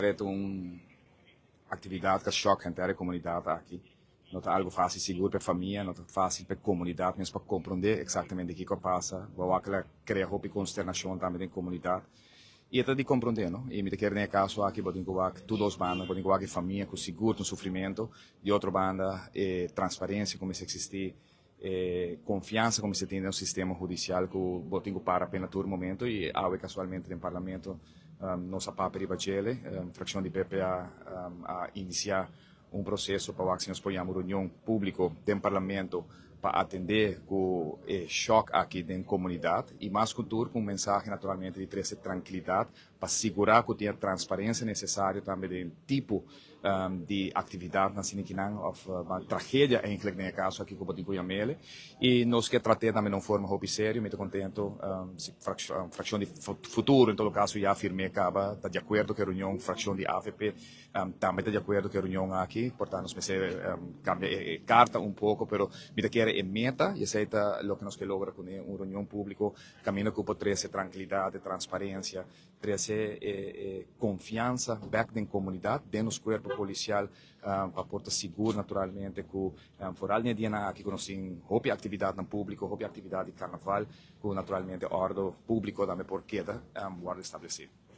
concreto atividade que choca a comunidade aqui. Não é algo fácil seguro para a família, não é fácil para a comunidade, mesmo para compreender exatamente o que passa. Vou aquela criar roupa consternação também na comunidade. E é de compreender, não? E me quer nem caso aqui, botem que todos os bandas, botem que família com seguro, com sofrimento, de outra banda, transparência como se existe, confiança como se tem no sistema judicial que botem para apenas todo momento e há casualmente no parlamento nossa papel Bacele, fração de PPA a iniciar processo para que nós ponhamos reunião pública do parlamento para atender o choque aqui na comunidade e mais cultura com mensagem naturalmente de trazer tranquilidade para assegurar que tenha transparência necessária também do tipo de atividade na Siniquinan ou uma tragédia em que no caso aqui como digo Yamele e nós que tratamos também de uma forma hobby sério muito contento fração de futuro em todo caso já afirmei acaba está de acordo que a reunião fração de AVP também está de acordo que a reunião aqui portanto nos cambia carta pouco pero me quer meta e aceita o que nós que logra com uma reunião pública caminho que pode trazer tranquilidade transparência trazer confiança back na comunidade dentro dos corpos policial para portar seguro naturalmente que por alguém dia aqui que nós tem hobby atividade no público hobby atividade de carnaval que naturalmente ordem público também por queda guarda estabelecido